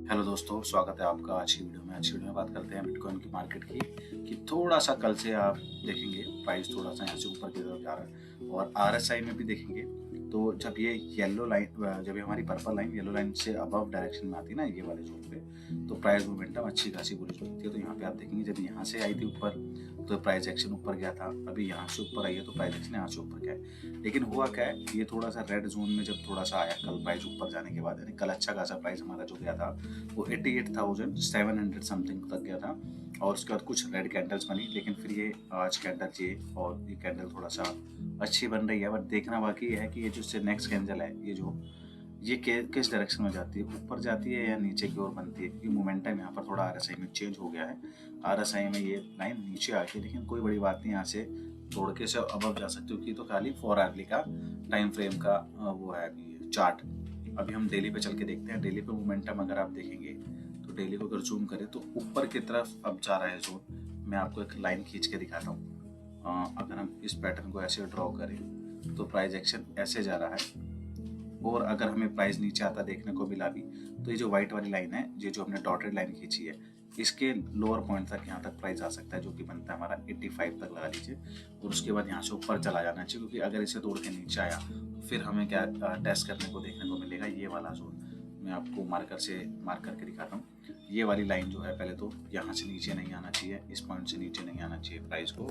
Hello दोस्तों, स्वागत है आपका आज की वीडियो में। आज की वीडियो में बात करते हैं बिटकॉइन की मार्केट की कि थोड़ा सा कल से आप देखेंगे प्राइस थोड़ा सा यहाँ से ऊपर की तरफ जा रहा है और आरएसआई में भी देखेंगे तो जब ये येलो लाइन जब ये हमारी पर्पल लाइन येलो लाइन से अबव डायरेक्शन में आती है ना ये वाले जोन पे, तो प्राइस मोमेंटम अच्छी खासी बुलिश बनती है। तो यहाँ पे आप देखेंगे जब यहाँ से आई थी ऊपर तो प्राइस एक्शन ऊपर गया था, अभी यहाँ से ऊपर आई है तो प्राइस एक्शन यहाँ से ऊपर गया है। लेकिन हुआ क्या है, ये थोड़ा सा रेड जोन में जब थोड़ा सा आया कल प्राइस ऊपर जाने के बाद, यानी कल अच्छा खासा प्राइस हमारा जो गया था वो 88,700 समथिंग तक गया था और उसके बाद कुछ रेड कैंडल्स बनी। लेकिन फिर ये आज कैंडल ये और ये कैंडल थोड़ा सा अच्छी बन रही है, बट देखना बाकी है कि ये जो नेक्स्ट कैंडल है ये किस डायरेक्शन में जाती है, ऊपर जाती है या नीचे की ओर बनती है। क्योंकि मोमेंटम यहाँ पर थोड़ा आरएसआई में चेंज हो गया है। आरएसआई में ये लाइन नीचे आ गई, लेकिन कोई बड़ी बात नहीं, यहाँ से तोड़ के से अबव जा सकते हो कि तो खाली 4 आवर्ली का टाइम फ्रेम का वो है अभी चार्ट। अभी हम डेली पे चल के देखते हैं। डेली पे मोमेंटम अगर आप देखेंगे तो डेली को अगर जूम करें तो ऊपर की तरफ अब जा रहा है जोन। मैं आपको एक लाइन खींच के दिखाता हूँ। अगर हम इस पैटर्न को ऐसे ड्रॉ करें तो प्राइस एक्शन ऐसे जा रहा है और अगर हमें प्राइस नीचे आता देखने को मिला भी तो ये जो व्हाइट वाली लाइन है, ये जो हमने डॉटेड लाइन खींची है, इसके लोअर पॉइंट तक यहाँ तक प्राइस आ सकता है, जो कि बनता है हमारा 85 तक लगा लीजिए। और उसके बाद यहाँ से ऊपर चला जाना चाहिए, क्योंकि अगर इसे तोड़ के नीचे आया तो फिर हमें क्या टेस्ट करने को देखने को मिलेगा, ये वाला जोन। मैं आपको मार्कर से मार्क करके दिखाता हूँ। ये वाली लाइन जो है, पहले तो यहाँ से नीचे नहीं आना चाहिए, इस पॉइंट से नीचे नहीं आना चाहिए प्राइस को।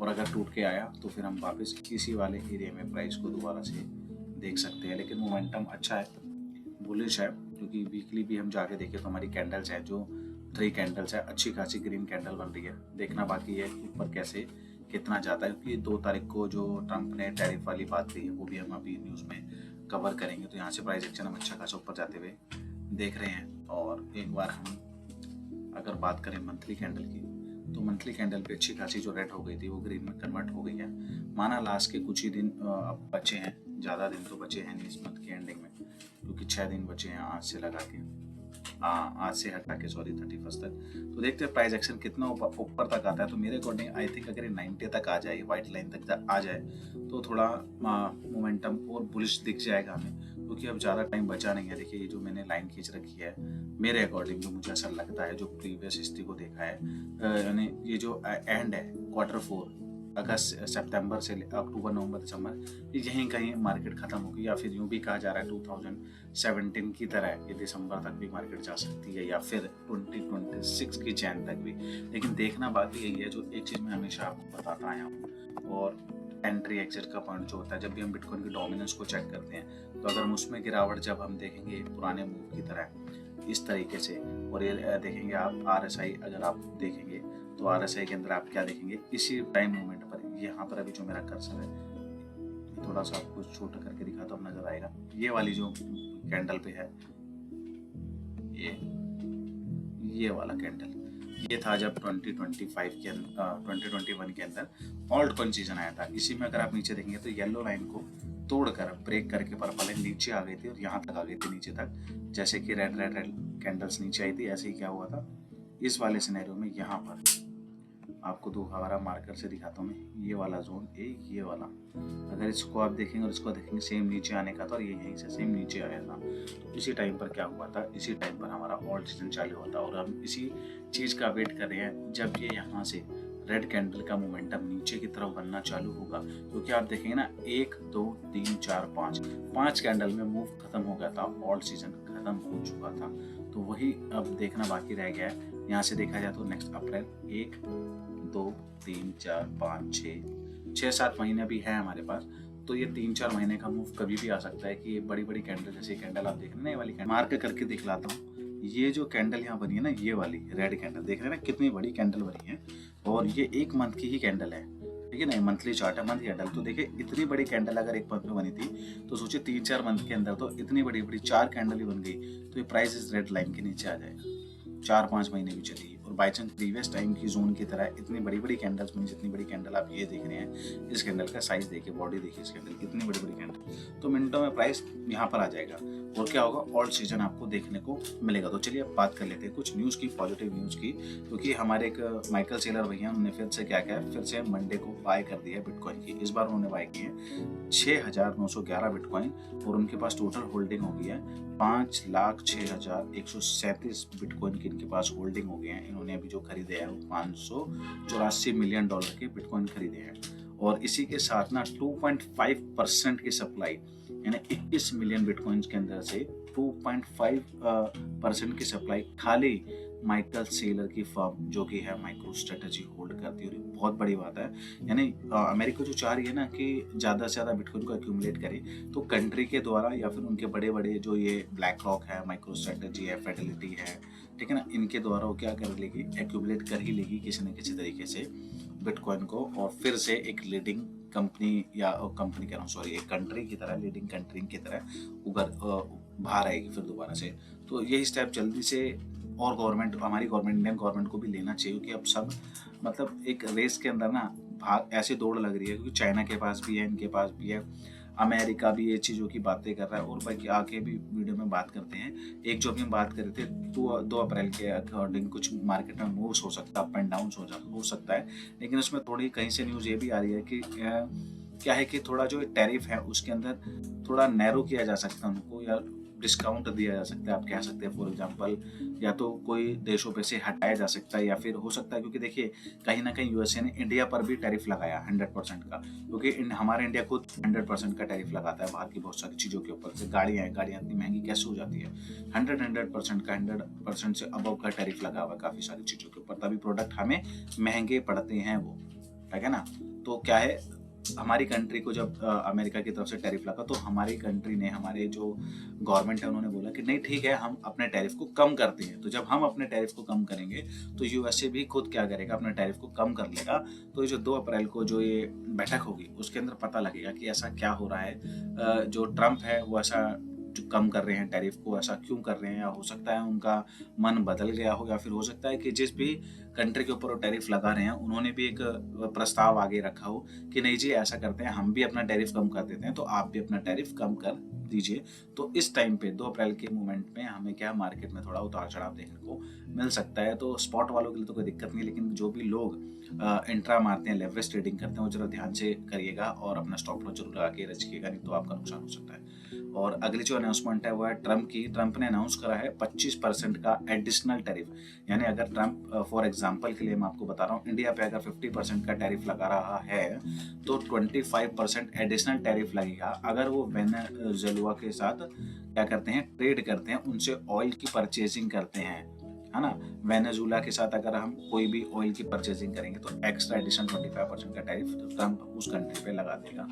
और अगर टूट के आया तो फिर हम वापस इसी वाले एरिया में प्राइस को दोबारा से देख सकते हैं। लेकिन मोमेंटम अच्छा है, बुलिश है, क्योंकि वीकली भी हम जाके देखें तो हमारी कैंडल्स है जो 3 कैंडल्स है, अच्छी खासी ग्रीन कैंडल बन रही है। देखना बाकी है ऊपर कैसे कितना जाता है, क्योंकि 2 तारीख को जो ट्रंप ने टैरिफ वाली बात कही है वो भी हम अभी न्यूज़ में कवर करेंगे। तो यहाँ से प्राइस एक्शन हम अच्छा खासा ऊपर जाते हुए देख रहे हैं। और एक बार हम अगर बात करें मंथली कैंडल की, तो मंथली कैंडल पे अच्छी खासी जो रेड हो गई थी वो ग्रीन में कन्वर्ट हो गई है। माना लास्ट के कुछ ही दिन अब बचे हैं, ज़्यादा दिन तो बचे हैं नहीं इस मंथ की एंडिंग में, क्योंकि 6 दिन बचे हैं आज से लगा के, आज से हटा के सॉरी 31 तक। तो देखते हैं प्राइस एक्शन कितना ऊपर तक आता है। तो मेरे अकॉर्डिंग आई थिंक अगर ये 90 तक आ जाए, व्हाइट लाइन तक आ जाए, तो थोड़ा मोमेंटम और बुलिश दिख जाएगा हमें, क्योंकि अब ज़्यादा टाइम बचा नहीं है। देखिए ये जो मैंने लाइन खींच रखी है, मेरे अकॉर्डिंग जो मुझे ऐसा लगता है, जो प्रीवियस हिस्ट्री को देखा है, यानी ये जो एंड है Q4 अगस्त सितंबर से अक्टूबर नवंबर दिसंबर, यहीं कहीं मार्केट खत्म होगी, या फिर यूं भी कहा जा रहा है 2017 की तरह ये दिसंबर तक भी मार्केट जा सकती है, या फिर 2026 की जैन तक भी। लेकिन देखना बाकी यही है, जो एक चीज़ मैं हमेशा आपको बताता आया हूँ, और एंट्री एग्जिट का पॉइंट जो होता है, जब भी हम बिटकॉइन की डोमिनेंस को चेक करते हैं, तो अगर हम उसमें गिरावट जब हम देखेंगे पुराने मूव की तरह इस तरीके से, और ये देखेंगे आप आरएसआई, अगर आप देखेंगे तो आरएसआई के अंदर आप क्या देखेंगे, इसी टाइम मोमेंट पर, यहाँ पर अभी जो मेरा कर्सर है, थोड़ा सा आपको छोटा करके दिखाता हूँ, नजर आएगा। ये वाली जो कैंडल पे है, ये वाला कैंडल, ये था जब 2025 के 2021 के अंदर ऑल्ट कॉइन सीजन आया था। इसी में अगर आप नीचे देखेंगे तो येलो लाइन को तोड़कर ब्रेक करके पर्पल लाइन नीचे आ गई थी, और यहाँ तक आ गई थी नीचे तक, जैसे कि रेड रेड रेड कैंडल्स नीचे आई थी। ऐसे ही क्या हुआ था इस वाले सिनेरियो में, यहाँ पर आपको दोबारा मार्कर से दिखाता हूँ मैं, ये वाला जोन ये वाला, अगर इसको आप देखेंगे और इसको देखेंगे, सेम नीचे आने का था, और ये यहीं से सेम नीचे आया था। तो इसी टाइम पर क्या हुआ था, इसी टाइम पर हमारा ऑल्ट सीजन चालू हुआ था, और हम इसी चीज़ का वेट कर रहे हैं जब ये यहाँ से रेड कैंडल का मोमेंटम नीचे की तरफ बनना चालू होगा। क्योंकि आप देखेंगे ना, 1 2 3 4 5 कैंडल में मूव खत्म हो गया था, ऑल्ट सीजन खत्म हो चुका था। तो वही अब देखना बाकी रह गया है। यहाँ से देखा जाए तो नेक्स्ट अप्रैल 1 2 3 4 5 6 7 महीने भी है हमारे पास। तो ये 3-4 महीने का मूव कभी भी आ सकता है, कि ये बड़ी बड़ी कैंडल, जैसे कैंडल आप देख रहे हैं ना, ये वाली कैंडल मार्क करके दिखलाता हूँ। ये जो कैंडल यहाँ बनी है ना, ये वाली रेड कैंडल देख रहे हैं ना, कितनी बड़ी कैंडल बनी है, और ये 1 मंथ की ही कैंडल है, ठीक है ना, मंथली चार्ट है, मंथ कैंडल। तो देखिए इतनी बड़ी कैंडल अगर 1 मंथ में बनी थी, तो सोचिए 3-4 मंथ के अंदर तो इतनी बड़ी बड़ी 4 कैंडल ही बन गई। तो ये प्राइस इस रेड लाइन के नीचे आ जाएगा, 4-5 महीने भी चलेगी। और बाई चांस प्रीवियस टाइम की जोन की तरह इतनी बड़ी बड़ी कैंडल्स बनी, जितनी बड़ी कैंडल आप ये देख रहे हैं, इस कैंडल का साइज देखिए, बॉडी देखिए इस कैंडल, इतनी बड़ी बड़ी कैंडल, तो मिनटों में प्राइस यहाँ पर आ जाएगा, और क्या होगा, ऑल्ट सीजन आपको देखने को मिलेगा। तो चलिए अब बात कर लेते हैं कुछ न्यूज़ की, पॉजिटिव न्यूज़ की। क्योंकि हमारे एक माइकल सेलर भैया, उन्होंने फिर से क्या किया, फिर से मंडे को बाय कर दिया बिटकॉइन की। इस बार उन्होंने बाय किए 6,911 बिटकॉइन, और उनके पास टोटल होल्डिंग हो गई है 5,06,137 बिटकॉइन की इनके पास होल्डिंग हो गए हैं। इन्होंने अभी जो खरीदे हैं वो $584 मिलियन के बिटकॉइन खरीदे हैं। और इसी के साथ ना 2.5% की सप्लाई, यानी 21 मिलियन बिटकॉइंस के अंदर से 2.5% की सप्लाई खाली माइकल सेलर की फर्म जो कि है माइक्रो स्ट्रेटजी होल्ड करती है। और ये बहुत बड़ी बात है। यानी अमेरिका जो चाह रही है ना कि ज़्यादा से ज़्यादा बिटकॉइन को एक्यूमुलेट करे, तो कंट्री के द्वारा या फिर उनके बड़े बड़े जो ये ब्लैक रॉक है, माइक्रो स्ट्रेटजी है, फेडरलिटी है, ठीक है ना, इनके द्वारा वो क्या कर लेगी, एक्यूमुलेट कर ही लेगी किसी न किसी तरीके से बिटकॉइन को, और फिर से एक लीडिंग कंपनी या कंपनी कह रहा हूँ सॉरी, एक कंट्री की तरह, लीडिंग कंट्री की तरह बाहर आएगी फिर दोबारा से। तो यही स्टेप जल्दी से, और गवर्नमेंट, हमारी गवर्नमेंट, इंडियन गवर्नमेंट को भी लेना चाहिए, क्योंकि अब सब मतलब एक रेस के अंदर ना भाग ऐसे दौड़ लग रही है, क्योंकि चाइना के पास भी है, इनके पास भी है, अमेरिका भी ये चीज़ों की बातें कर रहा है। और बाकी आगे भी वीडियो में बात करते हैं। एक जो भी हम बात कर रहे थे 2 अप्रैल के अकॉर्डिंग कुछ मार्केट में मूव्स हो सकता है, अप एंड डाउन हो सकता है, लेकिन उसमें थोड़ी कहीं से न्यूज़ ये भी आ रही है कि क्या है कि थोड़ा जो टैरिफ है उसके अंदर थोड़ा नैरो किया जा सकता है उनको, या डिस्काउंट दिया जा सकता है, आप कह सकते हैं। फॉर एग्जांपल, या तो कोई देशों पे से हटाया जा सकता है, या फिर हो सकता है, क्योंकि देखिए कहीं ना कहीं यूएसए ने इंडिया पर भी टैरिफ लगाया 100% का, क्योंकि हमारा इंडिया खुद 100% का टैरिफ लगाता है बाहर की बहुत सारी चीज़ों के ऊपर। से गाड़ियाँ इतनी महंगी कैसे हो जाती है, 100% का 100% से अबव का टैरिफ लगा हुआ है काफ़ी सारी चीज़ों के ऊपर, तभी प्रोडक्ट हमें महंगे पड़ते हैं वो, है ना। तो क्या है, हमारी कंट्री को जब अमेरिका की तरफ से टैरिफ लगा, तो हमारी कंट्री ने, हमारे जो गवर्नमेंट है उन्होंने बोला कि नहीं ठीक है, हम अपने टैरिफ को कम करते हैं। तो जब हम अपने टैरिफ को कम करेंगे तो यूएसए भी खुद क्या करेगा, अपने टैरिफ को कम कर लेगा। तो ये जो 2 अप्रैल को जो ये बैठक होगी उसके अंदर पता लगेगा कि ऐसा क्या हो रहा है। जो ट्रम्प है वो ऐसा जो कम कर रहे हैं टैरिफ को, ऐसा क्यों कर रहे हैं, या हो सकता है उनका मन बदल गया हो, या फिर हो सकता है कि जिस भी कंट्री के ऊपर वो टैरिफ लगा रहे हैं उन्होंने भी एक प्रस्ताव आगे रखा हो कि नहीं जी ऐसा करते हैं, हम भी अपना टैरिफ कम कर देते हैं, तो आप भी अपना टैरिफ कम कर दीजिए। तो इस टाइम पे 2 अप्रैल के मोमेंट में हमें क्या मार्केट में थोड़ा उतार चढ़ाव देखने को मिल सकता है। तो स्पॉट वालों के लिए तो कोई दिक्कत नहीं, लेकिन जो भी लोग इंट्रा मारते हैं, लेवरेज ट्रेडिंग करते हैं, वो जरा ध्यान से करिएगा और अपना स्टॉप लॉस जरूर लगा के रखिएगा, नहीं तो आपका नुकसान हो सकता है। और अगली जो अनाउंसमेंट है वो है ट्रम्प की। ट्रम्प ने अनाउंस करा है 25% का एडिशनल टैरिफ। यानी अगर ट्रम्प, फॉर एग्जांपल के लिए मैं आपको बता रहा हूँ, इंडिया पे अगर 50% का टैरिफ लगा रहा है तो 25% एडिशनल टैरिफ लगेगा अगर वो वेनेजुएला के साथ क्या करते हैं, ट्रेड करते हैं, उनसे ऑयल की परचेजिंग करते हैं, है ना। वेनेजुएला के साथ अगर हम कोई भी ऑयल की परचेजिंग करेंगे तो एक्स्ट्रा एडिशन 25% का टैरिफ ट्रम्प उस कंट्री पे लगा देगा।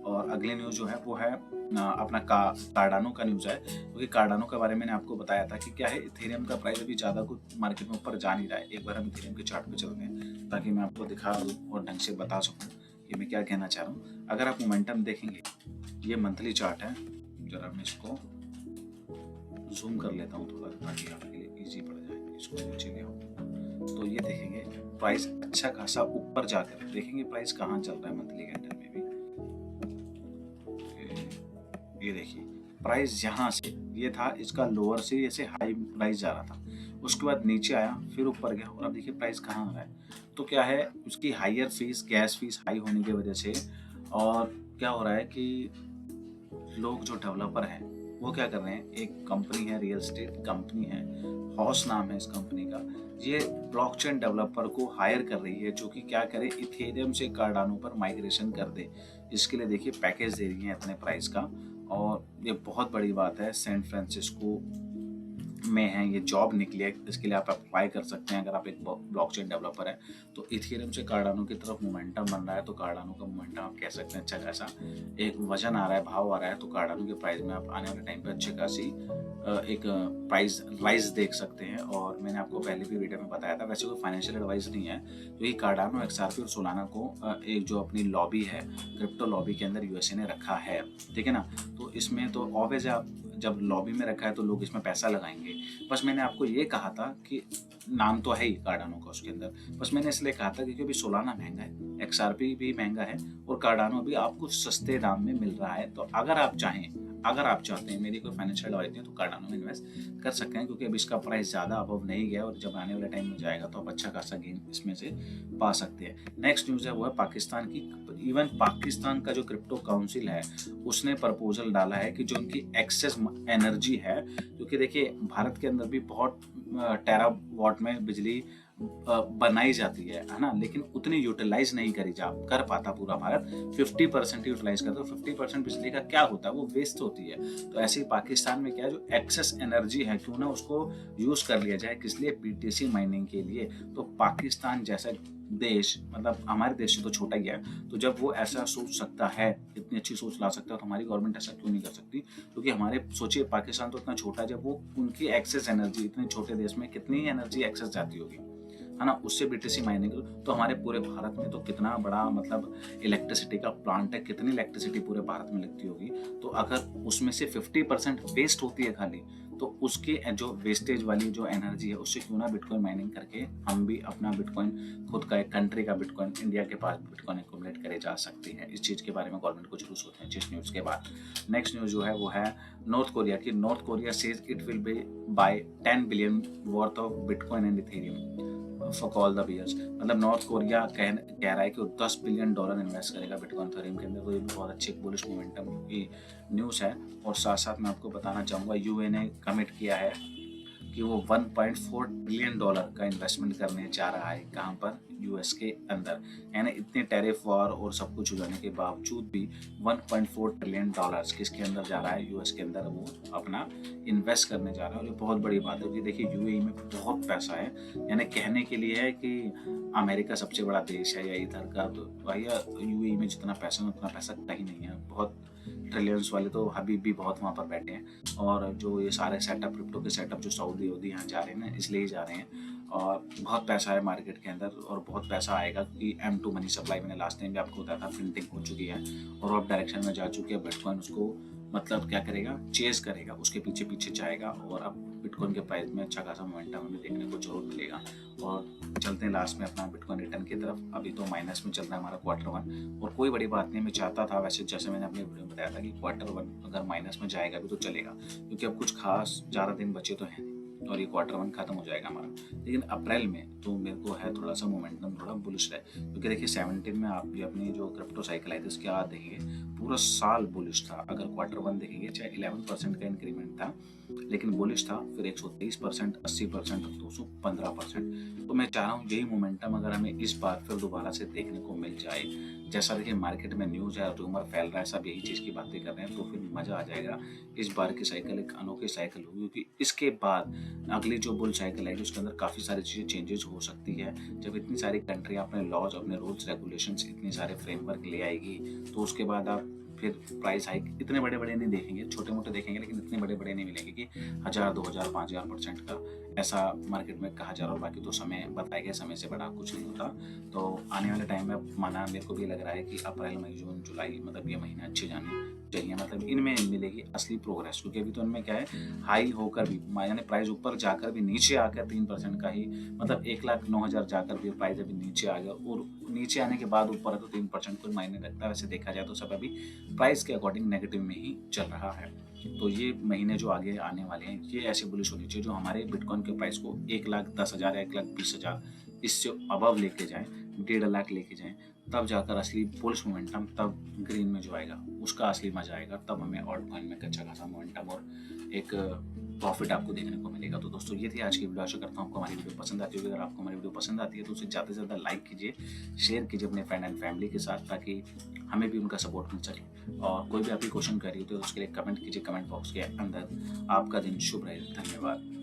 और अगली न्यूज़ जो है वो है अपना कार्डानो का न्यूज़ है, क्योंकि कार्डानो के बारे में मैंने आपको बताया था कि क्या है, इथेरियम का प्राइस अभी ज़्यादा कुछ मार्केट में ऊपर जा नहीं रहा है। एक बार हम इथेरियम के चार्ट पे चलते हैं ताकि मैं आपको दिखा दूँ और ढंग से बता सकूँ कि मैं क्या कहना चाह रहा हूँ। अगर आप मोमेंटम देखेंगे, ये मंथली चार्ट है, जरा मैं इसको जूम कर लेता हूँ थोड़ा ताकि आपके लिए ईजी पड़ जाए। इसको नीचे ले आओ तो ये देखेंगे प्राइस अच्छा खासा ऊपर जाकर, देखेंगे प्राइस कहाँ चल रहा है मंथली कैंडल में भी। ये देखिए प्राइस यहाँ से ये था, इसका लोअर से ऐसे हाई प्राइस जा रहा था, उसके बाद नीचे आया, फिर ऊपर गया, और अब देखिए प्राइस कहाँ आ रहा है। तो क्या है, उसकी higher fees, gas fees high होने की वजह से, और क्या हो रहा है कि लोग जो डेवलपर हैं वो क्या कर रहे हैं, एक कंपनी है, रियल एस्टेट कंपनी है, हॉस नाम है इस कंपनी का, ये ब्लॉकचेन डेवलपर को हायर कर रही है जो कि क्या करे, इथेरियम से कार्डानो पर माइग्रेशन कर दे। इसके लिए देखिए पैकेज दे रही है इतने प्राइस का, और ये बहुत बड़ी बात है। सैन फ्रांसिस्को में है, ये जॉब निकली है, इसके लिए आप अप्लाई कर सकते हैं अगर आप एक ब्लॉकचेन डेवलपर है। तो इथेरियम से कार्डानो की तरफ मोमेंटम बन रहा है, तो कार्डानो का मोमेंटम आप कह सकते हैं अच्छा खासा एक वजन आ रहा है, भाव आ रहा है। तो कार्डानो के प्राइस में आप आने वाले टाइम पे अच्छी खासी एक प्राइस राइज देख सकते हैं। और मैंने आपको पहले भी वीडियो में बताया था, वैसे कोई फाइनेंशियल एडवाइस नहीं है, तो ये कार्डानो, एक्सआरपी और सोलाना को एक जो अपनी लॉबी है, क्रिप्टो लॉबी के अंदर यूएसए ने रखा है, ठीक है ना। तो इसमें तो ऑब्वियस है, आप जब लॉबी में रखा है तो लोग इसमें पैसा लगाएंगे। बस मैंने आपको ये कहा था कि नाम तो है ही कार्डानो का उसके अंदर, बस मैंने इसलिए कहा था क्योंकि अभी सोलाना महंगा है, एक्सआरपी भी महंगा है, और कार्डानो भी आपको सस्ते दाम में मिल रहा है। तो अगर आप चाहते हैं, मेरी कोई फाइनेंशियल एडवाइस नहीं है, तो कार्डानो में इन्वेस्ट कर सकते हैं, क्योंकि अभी इसका प्राइस ज़्यादा अबव नहीं गया, और जब आने वाले टाइम में जाएगा तो आप अच्छा खासा गेन इसमें से पा सकते हैं। नेक्स्ट न्यूज़ है वो है पाकिस्तान की। इवन पाकिस्तान का जो क्रिप्टो काउंसिल है उसने प्रपोजल डाला है कि जो उनकी एक्सेस एनर्जी है, क्योंकि देखिए भारत के अंदर भी बहुत टेरा वॉट में बिजली बनाई जाती है ना, लेकिन उतनी यूटिलाइज नहीं करी जा कर पाता पूरा भारत। 50% यूटिलाइज करता है, 50% बिजली का क्या होता है, वो वेस्ट होती है। तो ऐसे ही पाकिस्तान में क्या है, जो एक्सेस एनर्जी है क्यों ना उसको यूज कर लिया जाए, किस लिए, बीटीसी माइनिंग के लिए। तो पाकिस्तान जैसा देश, मतलब हमारे देश से तो छोटा ही है, तो जब वो ऐसा सोच सकता है, इतनी अच्छी सोच ला सकता है, तो हमारी गवर्नमेंट ऐसा क्यों नहीं कर सकती। क्योंकि हमारे सोचिए पाकिस्तान तो इतना छोटा है, जब वो उनकी एक्सेस एनर्जी, इतने छोटे देश में कितनी एनर्जी एक्सेस जाती होगी, है ना, उससे बीटीसी माइनिंग, तो हमारे पूरे भारत में तो कितना बड़ा मतलब इलेक्ट्रिसिटी का प्लांट है, कितनी इलेक्ट्रिसिटी पूरे भारत में लगती होगी। तो अगर उसमें से 50% वेस्ट होती है खाली, तो उसके जो वेस्टेज वाली जो एनर्जी है उससे क्यों ना बिटकॉइन माइनिंग करके हम भी अपना बिटकॉइन, खुद का एक कंट्री का बिटकॉइन, इंडिया के पास बिटकॉइन एक्यूमुलेट करे जा सकते हैं। इस चीज़ के बारे में गवर्नमेंट को जरूर सोचना चाहिए। इस न्यूज़ के बाद नेक्स्ट न्यूज़ जो है वो है नॉर्थ कोरिया की। North Korea says it will be buy 10 billion worth of bitcoin and ethereum for all the bears. मतलब नॉर्थ कोरिया कह रहा है कि वो $10 बिलियन इन्वेस्ट करेगा बिटकॉइन थ्योरम के अंदर। तो ये भी बहुत अच्छी बुलिश मोमेंटम की न्यूज़ है। और साथ साथ मैं आपको बताना चाहूँगा, यूए ने कमिट किया है कि वो $1.4 बिलियन का इन्वेस्टमेंट करने जा रहा है। कहाँ पर, यूएस के अंदर। यानी इतने टैरिफ वॉर और सब कुछ हो जाने के बावजूद भी $1.4 ट्रिलियन किसके अंदर जा रहा है, यूएस के अंदर वो अपना इन्वेस्ट करने जा रहा है। और ये बहुत बड़ी बात है, क्योंकि देखिए यूएई में बहुत पैसा है। यानी कहने के लिए है कि अमेरिका सबसे बड़ा देश है या इधर का, तो भैया यूएई में जितना पैसा है उतना पैसा कहीं नहीं है। बहुत ट्रिलियंस वाले तो हबीब भी बहुत वहाँ पर बैठे हैं। और जो ये सारे सेटअप, क्रिप्टो के सेटअप जो सऊदी यहाँ जा रहे हैं ना, इसलिए जा रहे हैं। और बहुत पैसा है मार्केट के अंदर, और बहुत पैसा आएगा कि M2 मनी सप्लाई, मैंने लास्ट टाइम भी आपको बताया था, प्रिंटिंग हो चुकी है और अब डायरेक्शन में जा चुकी है। बिटकॉइन उसको मतलब क्या करेगा, चेज करेगा, उसके पीछे पीछे जाएगा। और अब बिटकॉइन के प्राइस में अच्छा खासा मोमेंटम हमें देखने को जरूर मिलेगा। और चलते हैं लास्ट में अपना बिटकॉइन रिटर्न की तरफ। अभी तो माइनस में चल रहा है हमारा Q1, और कोई बड़ी बात नहीं। मैं चाहता था वैसे, जैसे मैंने अपने वीडियो में बताया था कि Q1 अगर माइनस में जाएगा भी तो चलेगा, क्योंकि अब कुछ खास ज़्यादा दिन बचे तो हैं और ये Q1 खत्म हो जाएगा हमारा। लेकिन अप्रैल में तो मेरे को है थोड़ा सा मोमेंटम थोड़ा बुलिश है, क्योंकि देखिए 17 में आप भी अपनी जो क्रिप्टो साइकिल आई थी उसके बाद देखेंगे पूरा साल बुलिश था। अगर Q1 देखेंगे, चाहे 11% का इंक्रीमेंट था लेकिन बुलिश था, फिर 123%, 80%, 215%। तो मैं चाह रहा हूँ यही मोमेंटम अगर हमें इस बार फिर दोबारा से देखने को मिल जाए। जैसा देखिए मार्केट में न्यूज़ है, रूमर फैल रहा है, सब यही चीज़ की बातें कर रहे हैं, तो फिर मज़ा आ जाएगा। इस बार की साइकिल एक अनोखी साइकिल होगी, क्योंकि इसके बाद अगली जो बुल साइकिल आएगी उसके अंदर काफ़ी सारी चीज़ें चेंजेस हो सकती है। जब इतनी सारी कंट्री अपने लॉज, अपने रूल्स रेगुलेशंस, इतने सारे फ्रेमवर्क ले आएगी, तो उसके बाद आप फिर प्राइस हाइक इतने बड़े बड़े नहीं देखेंगे, छोटे मोटे देखेंगे, लेकिन इतने बड़े बड़े नहीं मिलेंगे कि 1000, 2000, 5000% का ऐसा मार्केट में कहा जा रहा है। बाकी तो समय बताया गया, समय से बड़ा कुछ नहीं होता। तो आने वाले टाइम में माना मेरे को भी लग रहा है कि अप्रैल, मई, जून, जुलाई, मतलब ये महीने अच्छे जाने चाहिए। मतलब इनमें मिलेगी असली प्रोग्रेस, क्योंकि अभी तो इनमें क्या है, हाई होकर भी यानी प्राइस ऊपर जाकर भी नीचे आकर 3% का ही, मतलब 1,09,000 जाकर भी प्राइस अभी नीचे आ गया, और नीचे आने के बाद ऊपर है तो 3% कोई मायने रखता है। वैसे देखा जाए तो सब अभी प्राइस के अकॉर्डिंग नेगेटिव में ही चल रहा है। तो ये महीने जो आगे आने वाले हैं ये ऐसे बुलिश होनी चाहिए जो हमारे बिटकॉइन के प्राइस को 1,10,000 या 1,20,000 इससे अबव लेके जाएं, 1.5 लाख लेके जाएं, तब जाकर असली बुलिश मोमेंटम, तब ग्रीन में जो आएगा उसका असली मजा आएगा। तब हमें ऑल्ट कॉइन में अच्छा खासा मोमेंटम और एक प्रॉफिट आपको देखने को मिलेगा। तो दोस्तों ये थी आज की वीडियो। आशा करता हूँ आपको हमारी वीडियो पसंद आती होगी। अगर आपको हमारी वीडियो पसंद आती है तो उसे ज़्यादा से ज़्यादा लाइक कीजिए, शेयर कीजिए अपने फ्रेंड एंड फैमिली के साथ, ताकि हमें भी उनका सपोर्ट मिल सके। और कोई भी आपकी क्वेश्चन करिए तो उसके लिए कमेंट कीजिए कमेंट बॉक्स के अंदर। आपका दिन शुभ रहे। धन्यवाद।